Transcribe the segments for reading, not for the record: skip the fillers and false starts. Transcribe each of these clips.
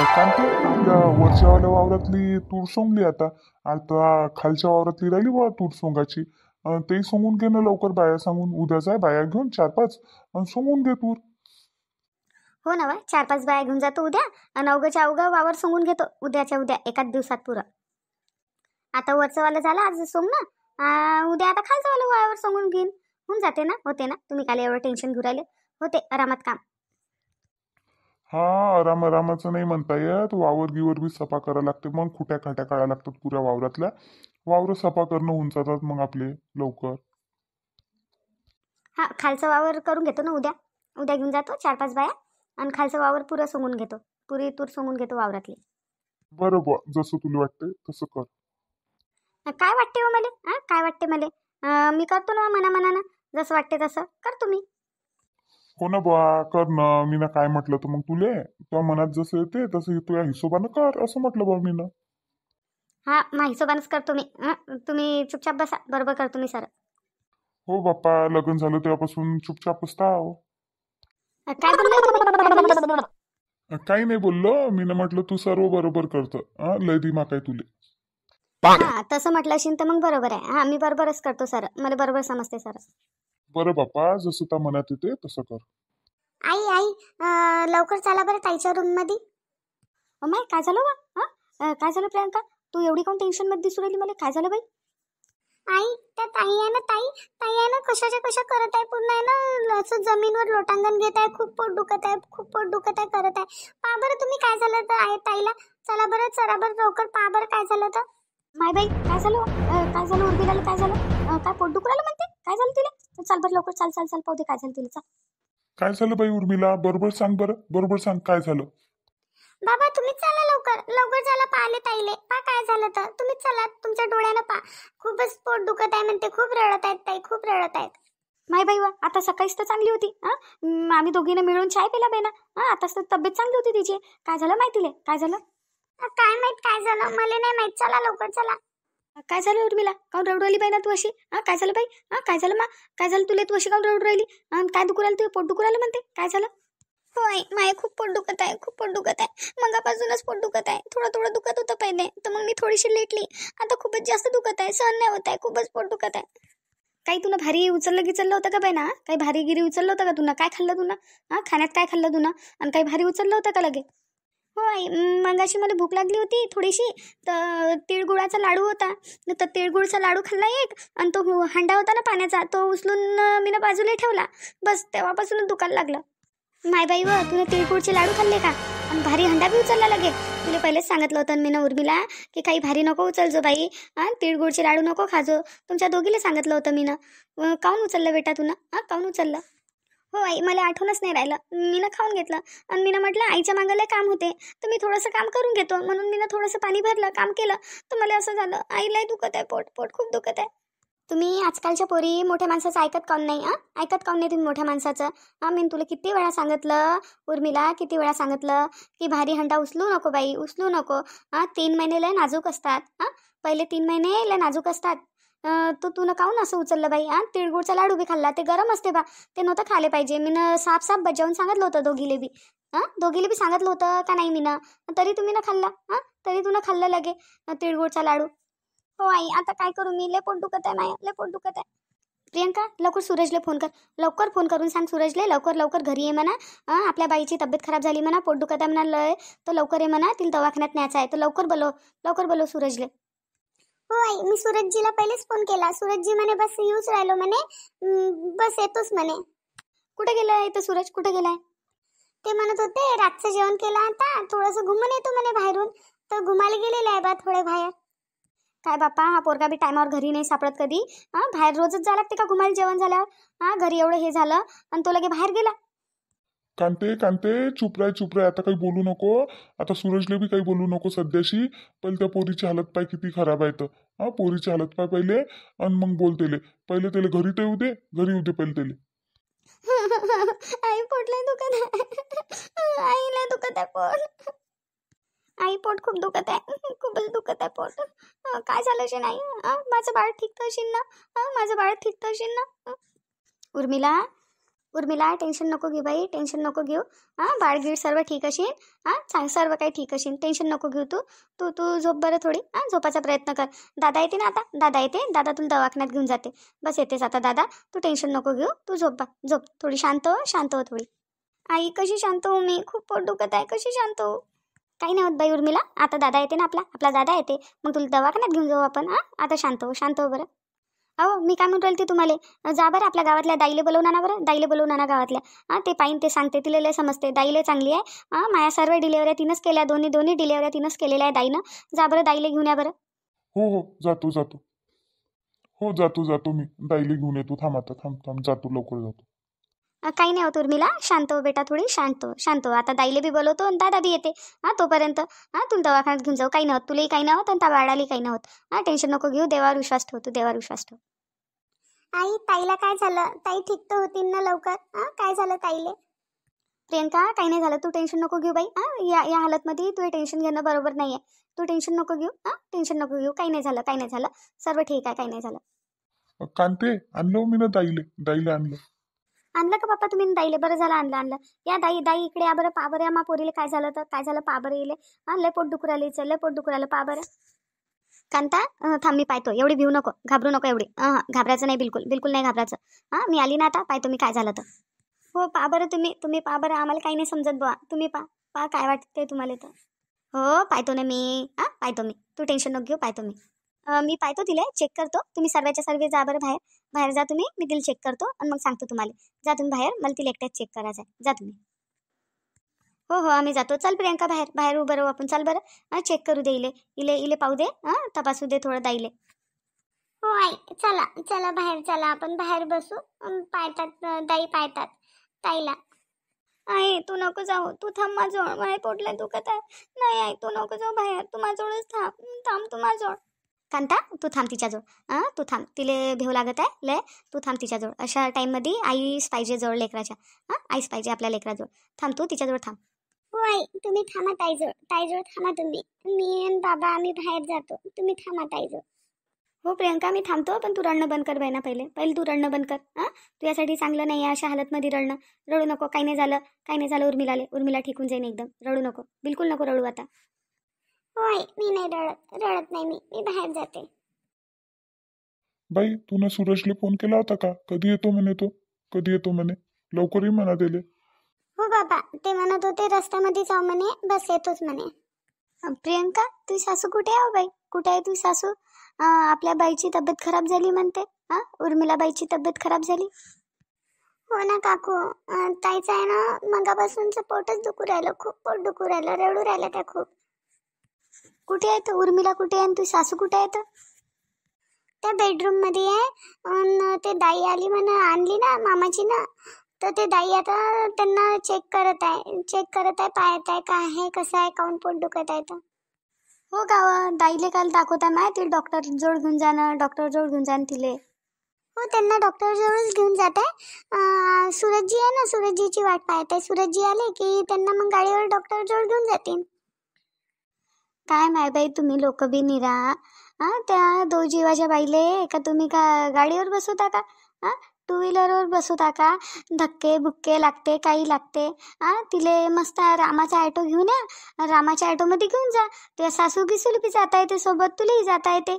कांते आपल्या वरच्यावाल्या वावरातली तूर सोंगली आता. आता खालच्या वावरातली राहिली बा तूर सोंगाची. तेही सोंगून घे ना लवकर, बाया सांगून. उद्या जाय बाया घेऊन 4-5 आणि सोंगून घे तूर. हो ना, 4-5 बाया घेऊन जातो उद्या आणि अवघ्याच्या अवघं वावर सोंगून घेतो उद्याच्या उद्या, एकाच दिवसात पुरं. आता वरचं वालं झालं आज सोंग ना, उद्या आता खालचं वालं वावर सोंगून घेईन. होऊन जाते ना, होते ना. तुम्ही काल एवढं टेन्शन घेऊ राहिले, होते आरामात काम. हा, आरामाचं नाही म्हणता येत. वावर गिवर बी सफा करायला लागते, मग खुट्या खाट्या काढायला लागतात पुऱ्या वावरातल्या. वावर सफा करणं होऊन जातात मग आपले लवकर. हा, खालचं वावर करून घेतो ना उद्या. उद्या घेऊन जातो 4-5 बाया आणि खालचं वावर पुरं सोंगून घेतो, पुरी तूर सोंगून घेतो वावरातली. बरं बुवा, जसं तुला वाटतंय तसं कर. काय वाटते हो मला, काय वाटते मला? मी करतो ना मनामनानं, जसं वाटते तसं करतो मी. हो ना बुवा, कर ना. मी ना काय म्हटलं तर मग तुले, तुझ्या मनात जसं येते तसं तुझ्या हिशोबानं कर, असं म्हटलं बुवा मी ना. हा, मा हिशोबानंच करतो मी. तुम्ही चुपचाप बसा, बरोबर करतो मी सर. हो बाप्पा, लग्न झालं तेव्हापासून चुपचापच आहो. काय बोलले तुम्ही, काय बोलले? काही नाही बोललो मी ना, म्हटलं तू सर्व बरोबर करतं. लय दिमाग आहे तुले. हा, तसं म्हटलं असेल तर मग बरोबर आहे. हा, मी बरोबरच करतो सर, मला बरोबर समजते सर. बरं बाप्पा, जसं त्या मनात येते तसं कर. आई आई, लवकर चला बरं ताईच्या रूम मध्ये. अमाय, काय झालं बा? काय झालं प्रियंका? तू एवढी कोण टेन्शन मध्ये दिसू राहिली मला? काय झालं बाई? आई, त्या ताई आहे ना, ताई आहे ना, कशा करत आहे, पूर्ण आहे ना असं जमीनवर लोटांगण घेत आहे. खूप पोट दुखत आहे, खूप पोट दुखत आहे करत आहे. पहा बरं तुम्ही काय झालं तर आहे ताईला. चला बरं लवकर पहा बरं काय झालं तर. माय बाई, काय झालं? काय झालं उर्मिलाला? काय झालं? काय पोट दुखू राहिलं म्हणते? काय झालं तिला? चल बरं लवकर, चल पाहू दे काय झालं तिला. चल. काय झालं बाई उर्मिला? बरोबर सांग, बरं बरोबर सांग काय झालं. बाबा तुम्हीच चला लवकर चला, पाहिले ताईले. पा काय झालं तर, तुम्हीच चला, तुमच्या डोळ्यानं पा. खूपच पोट दुखत आहे म्हणते, खूप रडत आहेत ताई, खूप रडत आहेत. माय बाई वा, आता सकाळीच तर चांगली होती. आम्ही दोघीनं मिळून चाय पिला बाई ना. आताच तर तब्येत चांगली होती तिची. काय झालं माहितीले? काय झालं? काय माहित काय झालं, मला नाही माहित. चला लवकर चला. काय झालं उर्मिला? काऊन रडू राहिली बाई ना तू अशी? काय झालं बाई? काय झालं मा? काय झालं तुला? तू अशी काऊन रडू राहिली? काय दुखू राहिलं? तुझं पोट दुखू राहिलं म्हणते? काय झालं? हो आई, माय खूप पोट दुखत आहे, खूप पोट दुखत आहे. मगापासूनच पोट दुखत आहे. थोडं दुखत होतं पहिले, तर मग मी थोडीशी लेटली. आता खूपच जास्त दुखत आहे, सहन नाही होत आहे, खूपच पोट दुखत आहे. काही तुला भारी उचललं होतं का बाई ना? काही भारी गिरी उचललं होतं का तुला? काय खाल्लं तुला? खाण्यात काय खाल्लं तुला? आणि काही भारी उचललं होतं का लगे? हो आई, मगाशी मला भूक लागली होती थोडीशी, तर तिळगुळाचा लाडू होता. तर तिळगुळचा लाडू खाल्ला एक, आणि तो हांडा होता ना पाण्याचा, तो उचलून मी बाजूला ठेवला. बस तेव्हापासूनच दुखायला लागलं. माय बाई व, तुला तिळगुळचे लाडू खाल्ले का? आणि भारी हंडा बी उचलला लगे. तुला पहिलेच सांगितलं होतं मी ना उर्मिला, की काही भारी नको उचलजो बाई. तिळगुळचे लाडू नको खाजो. तुमच्या दोघीला सांगितलं होतं मी ना. काऊन उचललं बेटा तुला? काऊन उचललं? हो आई, मला आठवणच नाही राहिलं. मी ना खाऊन घेतलं आणि मी ना म्हटलं आईच्या मागायला काम होते, तर मी थोडंसं काम करून घेतो म्हणून मी ना थोडंसं पाणी भरलं, काम केलं, तर मला असं झालं. आईलाही दुखत आहे, पोट खूप दुखत आहे. तुम्ही आजकालच्या पोरी मोठ्या माणसाचं ऐकत काऊन नाही? ऐकत काऊन नाही तुम्ही मोठ्या माणसाचं? मी तुला किती वेळा सांगितलं उर्मिला, किती वेळा सांगितलं की भारी हंडा उचलू नको बाई, उचलू नको. 3 महिने लय नाजूक असतात. पहिले 3 महिने लय नाजूक असतात. तर तू न काऊन असं उचललं बाई? तिळगुळचा लाडू बी खाल्ला, ते गरम असते बा, ते नव्हतं खाले पाहिजे. मी न साफ बजावून सांगितलं होतं दोघीले बी. दोघीले बी सांगितलं होतं का नाही मी ना? तरी तुम्ही ना खाल्ला. तरी तू न खाल्लं लगे तिळगुळचा लाडू. हो आई, आता काय करू मी? लय पोट दुखत आहे माया, लय पोट दुखत आहे. प्रियंका, लवकर सूरजला फोन कर. लवकर फोन करून सांग सूरजले लवकर घरी ये म्हणा. आपल्या बाईची तब्येत खराब झाली म्हणा, पोट दुखत आहे म्हणा लय, तर लवकर ये म्हणा, तिला दवाखान्यात न्यायचं आहे. तर लवकर बोलव सूरजले. हो आई, मी सूरजजीला पहिलेच फोन केला. सूरजजी म्हणे बस येऊच राहिलो म्हणे, बस येतोच म्हणे. कुठे गेलाय तर सूरज? कुठे गेलाय? ते म्हणत होते रातचं जेवण केलं, आता थोडंसं घुमून येतो म्हणे बाहेरून, तर घुमायला गेलेलं आहे बा थोडे बाहेर. काय बापा, हा पोरगा बी टायमावर घरी नाही सापडत कधी. बाहेर रोजच जा लागते का घुमायला जेवण झाल्यावर? घरी एवढं हे झालं आणि तो लगे बाहेर गेला. कांते चुप राय, आता काही बोलू नको. आता सूरजले बी काही बोलू नको सध्याशी. पहिले त्या पोरीची हालत पाय किती खराब आहे तर. पोरीची हालत पाय पहिले, आणि मग बोलतेले. पहिले त्याला घरी तर घरी येऊ दे पहिले त्याला. आई पोटला दुखत आहे, आईला दुखत आहे पोट. आई पोट खूप दुखत आहे, खूपच दुखत आहे पोट. काय झालं असे नाही? माझं बाळ ठीक तर असेल ना? माझं बाळ ठीक तर असेल ना? उर्मिला, उर्मिला टेन्शन नको घेऊ बाई, टेन्शन नको घेऊ. बाळगीळ सर्व ठीक असेल. सर्व काही ठीक असेल, टेन्शन नको घेऊ. तू तू तू झोप बरं थोडी. झोपायचा प्रयत्न कर. दादा येते ना आता, दादा येते, दादा तुला दवाखान्यात घेऊन जाते. बस येतेच आता दादा. तू टेन्शन नको घेऊ, तू झोप बा, झोप थोडी, शांत हो, शांत हो थोडी. आई कशी शांत हो मी, खूप पोट दुखत आहे, कशी शांत हो. काही नाही होत बाई उर्मिला, आता दादा येते ना, आपला आपला दादा येते, मग तुला दवाखान्यात घेऊन जाऊ आपण. आता शांत हो, शांत हो बरं. अहो मी काय म्हणून राहिली तुम्हाला, जा बरं आपल्या गावातल्या दाईले बोलवून आणा बरं, दाईले बोलवून आणा गावातल्या. ते पाईन ते सांगते, तिला लय समजते, दाईले चांगली आहे. माझ्या सर्व डिलेवऱ्या तिनंच केल्या, दोन्ही डिलेवऱ्या तिनंच केलेल्या आहे दाईनं. जा बरं दाईले घेऊन या बरं. हो हो जातो जातो. हो जातो मी, दाईली घेऊन येतो. थांब आता, थांब जातो, लवकर जातो. काही नाही होत उर्मिला, शांत हो बेटा थोडी, शांत हो, शांत हो. आता दाईले बी बोलवतो आणि दादा बी येते. तोपर्यंत तुला दवाखान्यात घेऊन जाऊ, काही नाही होत, तुलाही काही नाही होत आणि त्या बाळालाही काही नाही होत. टेन्शन नको घेऊ, देवावर विश्वास ठेव तू, देवावर विश्वास ठेव. आई ताईला काय झालं, ताई ठीक तर होतील ना लवकर. काय झालं ताईले? प्रियंका काही नाही झालं, तू टेन्शन नको घेऊ बाई. या हालतमध्ये तू टेन्शन घेणं बरोबर नाही आहे. तू टेन्शन नको घेऊ, टेन्शन नको घेऊ, काही नाही झालं, काही नाही झालं, सर्व ठीक आहे, काही नाही झालं. कांते आणलं मी ना दाईले आणलं. आणलं का बाप्पा तुम्ही दाईले? बरं झालं, आणलं. या दाई दाई इकडे या बरं, पा बरं या मा पोरीले काय झालं तर, काय झालं पा बरं येले. लय पोट दुखू राहिले, लय पोट दुखू राहिलं, पा बरं. कांता थांब मी पाहतो, एवढी भिऊ नको, घाबरू नको एवढी. घाबरायचं नाही, बिलकुल बिलकुल नाही घाबरायचं. मी आली ना आता, पाहतो मी काय झालं तर. हो पा बरं, तुम्ही पा बरं, आम्हाला काही नाही समजत बुवा, तुम्ही पा काय वाटते तुम्हाला तर. हो पाहतो ना मी, पाहतो मी, तू टेन्शन नको घेऊ, पाहतो मी. मी पाहतो तिला, चेक करतो. तुम्ही सर्वच्या सर्व जा बरं बाहेर, बाहेर जा तुम्ही, मी तिला चेक करतो आणि मग सांगतो तुम्हाला. जा तुम्ही बाहेर, मला तिला एकट्याच चेक करायचं आहे, जा तुम्ही. हो आम्ही जातो. चल प्रियंका, बाहेर बाहेर उभं राहू आपण, चल बरं. चेक करू दे इले पाहू दे, तपासू दे थोडं दाईले. हो आई, चला चला बाहेर, चला आपण बाहेर बसू. पाहतात दाई, पाहतात ताईला. आई तू नको जाऊ, तू थांब माझ्याजवळ, माझ्या पोटला दुखत आहे. नाही आई तू नको जाऊ बाहेर, तू माझ्याजवळच थांब तू माझ्याजवळ. कांता तू थांब तिच्याजवळ, तू थांब, तिले भेव लागत आहे लय, तू थांब तिच्याजवळ. अशा टाईममध्ये आईच पाहिजे जवळ लेकराच्या. आईच पाहिजे आपल्या लेकराजवळ. थांब तू तिच्याजवळ थांब. हो आई तुम्ही थांबा ताईजवळ थांबा तुम्ही. मी आणि बाबा आम्ही बाहेर जातो, तुम्ही थांबा ताईजवळ. हो प्रियंका मी थांबतो, पण तू रडणं बंद कर बाई ना, पहिले तू रडणं बंद कर. तू यासाठी चांगलं नाही आहे अशा हालतमध्ये रडणं. रडू नको, काही नाही झालं उर्मिला ठीक होऊन जाईन एकदम. रडू नको, बिलकुल नको रडू आता. होय मी नाही रडत नाही, मी बाहेर जाते. बाई तू सूरजला फोन केला होता का? कधी येतो म्हणे, लवकर ये म्हणा त्याले. हो बाबा, ते म्हणत होते रस्त्यामध्ये जाऊ म्हणे, बस येतोच म्हणे. प्रियंका तुझी सासू कुठे आहे? बाई कुठे आहे तुझी सासू? आपल्या बाईची तब्येत खराब झाली म्हणते. उर्मिला बाईची तब्येत खराब झाली. हो ना काकू, ताईचं आहे ना मगापासूनचं पोटच दुखू राहिलं, खूप पोट दुखू राहिलं, रडू राहिलं त्या खूप. कुठे आहे तर उर्मिला, कुठे आहे तुझी सासू कुठे आहे तर? त्या बेडरूम मध्ये आहे. ते दाई आली म्हणा, आणली ना मामाची ना, तर ते दाई आता त्यांना चेक करत आहे, पाहत आहे काय आहे, कसं आहे, काऊन पोट दुखत आहे तर. हो गावा दाईले काल दाखवता ना, ते डॉक्टर जवळ घेऊन जाणं तिले. हो त्यांना डॉक्टर जवळच घेऊन जात आहे. सूरजजी आहे ना, सूरजजीची वाट पाहत आहे. सूरजजी आले की त्यांना मग गाडीवर डॉक्टर जवळ घेऊन जातील. काय माय बाई तुम्ही लोक बी निरा. त्या दो जीवाच्या बाईले का तुम्ही का गाडीवर बसवता का? टू व्हीलरवर बसवता का? धक्के बुक्के लागते, काही लागते. तिले मस्त रामाचा ॲटो घेऊन या, रामाच्या ॲटोमध्ये घेऊन जा. तुझ्या सासू गिसूल बी जाता येते सोबत, तुलाही जाता येते.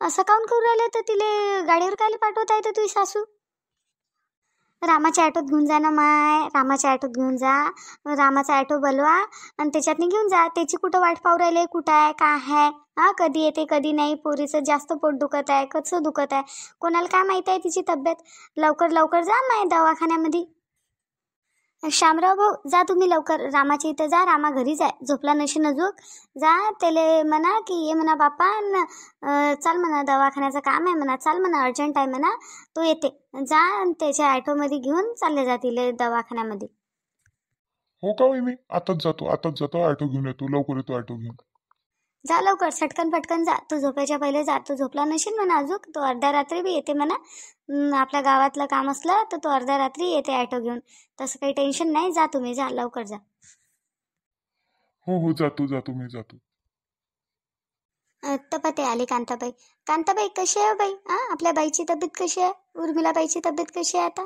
असं काऊन करू राहिलं तर तिले गाडीवर कायले पाठवता येते तुझी सासू? रामाच्या ॲटोत घेऊन जा ना माय, रामाच्या ॲटोत घेऊन जा. रामाचा ॲटो बोलवा आणि त्याच्यातनी घेऊन जा. त्याची कुठं वाट पाहू राहिले, कुठं आहे काय आहे, कधी येते कधी नाही. पोरीचं जास्त पोट दुखत आहे, कसं दुखत आहे, कोणाला काय माहीत आहे तिची तब्येत. लवकर जा माय दवाखान्यामध्ये. शामराव भाऊ जा तुम्ही लवकर, रामाच्या इथं जा. रामा घरीच आहे, झोपला नशीन अजून. जा त्याले म्हणा की ये म्हणा बाप्पा, चाल म्हणा दवाखान्याचं काम आहे म्हणा, चाल म्हणा अर्जंट आहे म्हणा, तो येते. जा त्याच्या ॲटोमध्ये घेऊन चालले जातील दवाखान्यामध्ये. हो का मी आताच जातो ॲटो घेऊन येतो, लवकर येतो ॲटो घेऊन. जा लवकर, सटकन पटकन जा. तू झोपायच्या पहिले जा, तो झोपला नशील म्हणा अजून, तो अर्ध्या रात्री बी येते म्हणा. आपल्या गावातलं काम असलं तर तो अर्ध्या रात्री येते ॲटो घेऊन. तसं काही टेन्शन नाही, जा तुम्ही, जा लवकर जा. हो जातो मी जातो. तपते आली कांताबाई कशी आहे बाई? आपल्या बाईची तब्येत कशी आहे? उर्मिला बाईची तब्येत कशी आहे आता?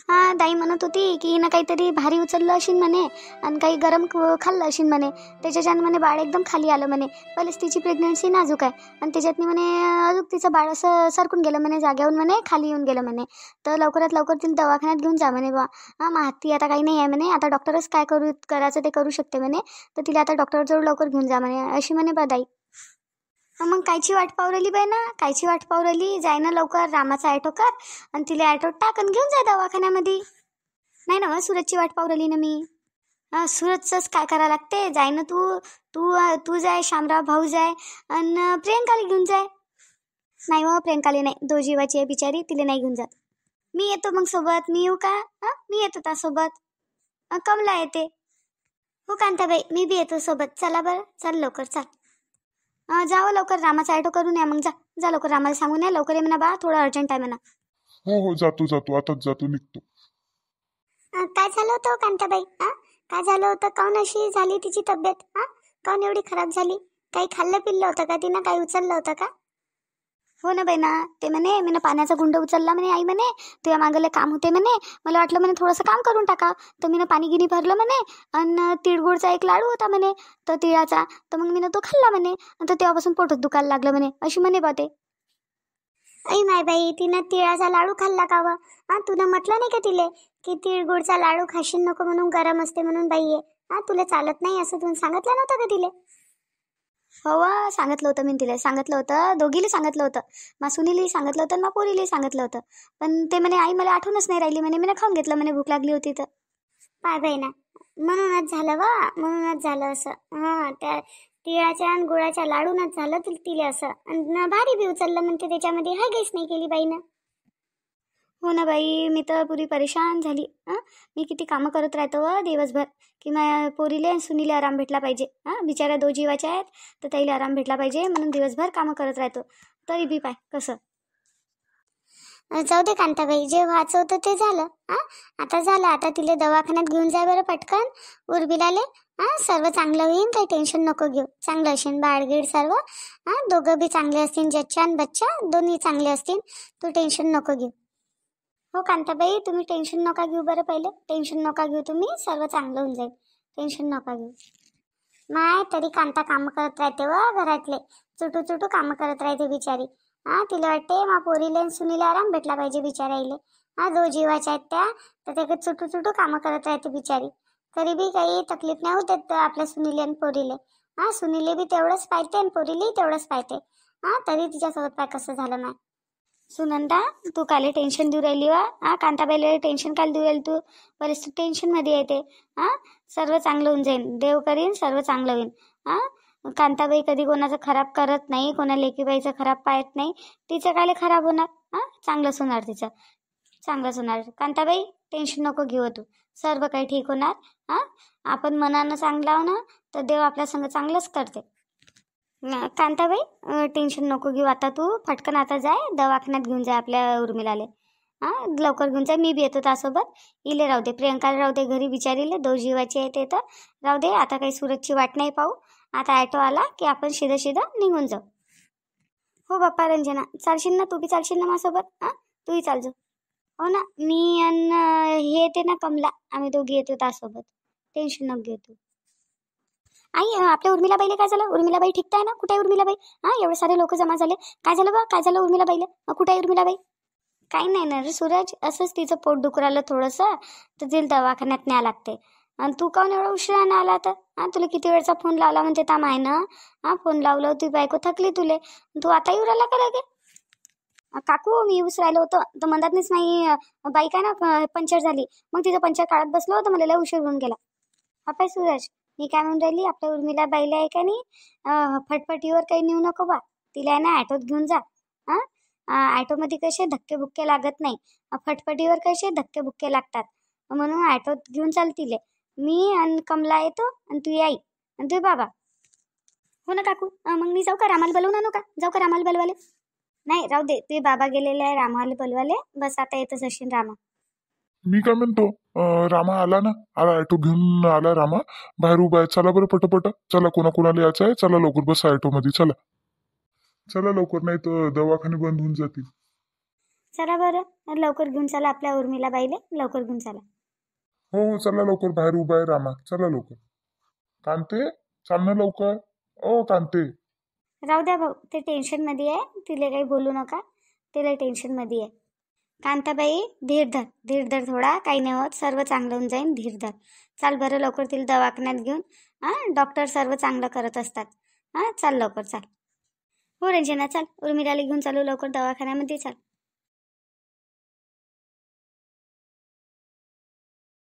हा दाई म्हणत होती की हिनं काहीतरी भारी उचललं असेल म्हणे आणि काही गरम खाल्लं असेल म्हणे, त्याच्याच्यानं म्हणे बाळ एकदम खाली आलं म्हणे. पहिलेच तिची प्रेग्नन्सी नाजूक आहे आणि त्याच्यातनी म्हणे अजून तिचं बाळ असं सरकून गेलं म्हणे, जाग्याहून म्हणे खाली येऊन गेलं म्हणे. तर लवकरात लवकर तिला दवाखान्यात घेऊन जा म्हणे बा. हां मग हाती आता काही नाही आहे म्हणे, आता डॉक्टरच काय करायचं ते करू शकते म्हणे. तर तिला आता डॉक्टरजवळ लवकर घेऊन जा म्हणे अशी म्हणे बा दाई. मग कायची वाट पाहू राहिली बाई ना, कायची वाट पाहू राहिली, जाय ना लवकर रामाचा ॲटो कर आणि तिला ॲटोत टाक आणि घेऊन जा दवाखान्यामध्ये. नाही ना सूरजची वाट पाहू राहिली ना मी. सूरजचंच काय करावं लागते, जाय ना तू तू तू जाय, शामराव भाऊ जाय आणि प्रियंकाला घेऊन जाय. नाही हो प्रियंकाला नाही, दो जीवाची आहे बिचारी, तिला नाही घेऊन जात. मी येतो मग सोबत, मी येऊ का? मी येतो त्यासोबत. कमला येते. हो कांताबाई मी बी येतो सोबत, चला बरं चल लवकर चल. जावं लवकर, रामाचा ॲटो करून या मग, जा जा लवकर, रामाला सांगून या लवकर ये म्हणा बा, थोडं अर्जंट आहे म्हणा. हो हो जातो जातो, आताच जातो, निघतो. काय झालं होतं कांताबाई? काय झालं होतं, काऊन अशी झाली तिची तब्येत? काऊन एवढी खराब झाली? काही खाल्लं पिल्लं होतं का तिनं, काही उचललं होतं का? हो ना बाई ना, ते म्हणे मी पाण्याचा गुंड उचलला म्हणे आई म्हणे, तुझ्या मागले काम होते म्हणे, मला वाटलं म्हणे थोडंसं काम करून टाका, तर मी पाणी गिनी भरलं म्हणे आणि तिळगुळचा एक लाडू होता म्हणे तर तिळाचा, तर मग मी तो खाल्ला म्हणे, तर तेव्हापासून पोटात दुखायला लागलं म्हणे अशी म्हणे बा ते. ऐ माय बाई, तिनं तिळाचा लाडू खाल्ला का व? तुला म्हटलं नाही का तिले की तिळगुळचा लाडू खाशील नको म्हणून, गरम असते म्हणून बाई. तुला चालत नाही असं तुम्ही सांगितलं नव्हतं का तिले? हो सांगितलं होतं मी तिला, सांगितलं होतं, दोघीला सांगितलं होतं, मा सुनीलाही सांगितलं होतं, मा पोरीलाही सांगितलं होतं, पण ते म्हणे आई मला आठवणच नाही राहिली म्हणे, मी खाऊन घेतलं म्हणे, भूक लागली होती तर. पाय बाई ना, म्हणूनच झालं वा, म्हणूनच झालं असं. त्या तिळाच्या आणि गुळाच्या लाडूनच झालं तिला असं, आणि भारी बी उचललं म्हणते त्याच्यामध्ये, हाय काहीच नाही केली बाईनं. हो ना बाई, मी तर पुरी परेशान झाली. मी किती कामं करत राहतो व दिवसभर, की माझ्या पोरीले आणि सुनीले आराम भेटला पाहिजे. बिचाऱ्या दो जीवाच्या आहेत, तर त्याला आराम भेटला पाहिजे म्हणून दिवसभर कामं करत राहतो, तरी बी पाय कसं. जाऊ दे कांताबाई, जे व्हायचं होतं ते झालं. आता झालं, आता तिला दवाखान्यात घेऊन जाय बरं पटकन, उर्मिलाले. सर्व चांगलं होईल, काही टेन्शन नको घेऊ, चांगलं असेल बाळगीड सर्व. दोघं बी चांगले असतील, जच्चा आणि बच्चा दोन्ही चांगले असतील, तू टेन्शन नको घेऊ. हो कांताबाई तुम्ही टेन्शन नका घेऊ बरं, पहिले टेन्शन नका घेऊ तुम्ही, सर्व चांगलं होऊन जाईल, टेन्शन नका घेऊ. नाही तरी कांता कामं करत राहते व घरातले, चुटू चुटू कामं करत राहते बिचारी. तिला वाटते मा पोरीले सुनीला आराम भेटला पाहिजे बिचाराईले. जो जीवाच्या आहेत त्या, तर ते चुटू चुटू कामं करत राहते बिचारी, तरी बी काही तकलीफ नाही होत येत आपल्या सुनीले आणि पोरीले. सुनीले बी तेवढंच पाहते आणि पोरीलेही तेवढंच पाहते. तरी तिच्यासोबत काय कसं झालं नाही. सुनंदा तू काले टेन्शन देऊ राहिली वा? कांताबाईला टेन्शन काल देऊ राहिली तू, बरेच तू टेन्शनमध्ये येते. सर्व चांगलं होऊन जाईल, देव करीन सर्व चांगलं होईल. कांताबाई कधी कोणाचं खराब करत नाही, कोणा लेकीबाईचं खराब पाहत नाही, तिचं काले खराब होणार. चांगलंच होणार तिचं, चांगलंच होणार. कांताबाई टेन्शन नको घेऊ तू, सर्व काही ठीक होणार. आपण मनानं चांगलं आहो ना, तर देव आपल्या संग चांगलंच करते. कांताबाई टेन्शन नको घेऊ, आता तू फटकन आता जाय दवाखान्यात घेऊन जाय आपल्या उर्मिलाले. लवकर घेऊन जाय, मी बी येतो त्यासोबत. इले राहू दे, प्रियंकाला राहू दे घरी बिचारीले, दो जीवाची आहे ते तर राहू दे. आता काही सूरजची वाट नाही पाहू, आता ॲटो आला की आपण शिधं शिधं निघून जाऊ. हो बाप्पा रंजना, चालशील ना तू बी, चालशील ना माझ्यासोबत? तूही चाल जा. हो ना, मी आणि हे येते ना कमला, आम्ही दोघी येतो त्यासोबत, टेन्शन नको घेऊ तू. आई आपल्या उर्मिलाबाईला काय झालं? उर्मिलाबाई ठीक आहे ना? कुठे आहे उर्मिलाबाई? एवढे सारे लोक जमा झाले, काय झालं बा? काय झालं उर्मिलाबाईला? कुठे आहे उर्मिलाबाई? काही नाही ना रे सूरज, असंच तिचं पोट दुखू राहिलं थोडंसं, तर तिला दवाखान्यात न्याय लागते. आणि तू काऊन एवढा उशिरानं आला आता? तुला किती वेळचा फोन लावला म्हणते ताम आहे ना, फोन लावलं तुझी बायको थकली तुले, तू आता येऊ राहिला का लगे? काकू मी येऊच राहिलो होतं, तर म्हणतातनीच नाही बाईक आहे ना पंक्चर झाली, मग तिचं पंक्चर काढत बसलो होतं, मला लय उशीर होऊन गेला. पाय सूरज, मी काय म्हणून राहिली, आपल्या उर्मिला बाईला आहे का नाही फटफटीवर काही नेऊ नको बा, तिला आहे ना ॲटोत घेऊन जा. ॲटोमध्ये कसे धक्के बुक्के लागत नाही, फटफटीवर कसे धक्के बुक्के लागतात, म्हणून ॲटोत घेऊन चाल तिले. मी आणि कमला येतो आणि तू आई आणि तुझे बाबा. हो ना काकू, मग मी जाऊ का, रामाला बोलवून आणू का? जाऊ का रामाला बोलवाले? नाही राहू दे, तुझे बाबा गेलेले आहे रामाला बोलवाले, बस आता येतच असेल रामा. मी काय म्हणतो, रामा आला ना, आला ॲटो घेऊन आला रामा, बाहेर उभा आहे. चला बरं पटपट, चला कोणाकोणाला यायचं आहे, चला लवकर बसा ॲटोमध्ये, चला चला लवकर, नाही तर दवाखाने बंद होऊन जातील. चला बरं लवकर घेऊन चला आपल्या उर्मिला बाईले, लवकर घेऊन चला. हो हो चला लवकर, बाहेर उभा आहे रामा, चला लवकर. कांते, चाल ना लवकर. ओ कांते. राहू द्या भाऊ, ते टेन्शनमध्ये आहे, तिला काही बोलू नका, तिला टेन्शनमध्ये आहे. कांताबाई धीर धर, धीर धर थोडा, काही नाही होत, सर्व चांगलं होऊन जाईन, धीर धर. चाल बरं लवकर तिला दवाखान्यात घेऊन. हां डॉक्टर सर्व चांगलं करत असतात. हां चाल लवकर चाल. हो रंजना चाल, उर्मिलाला घेऊन चालू लवकर दवाखान्यामध्ये चाल.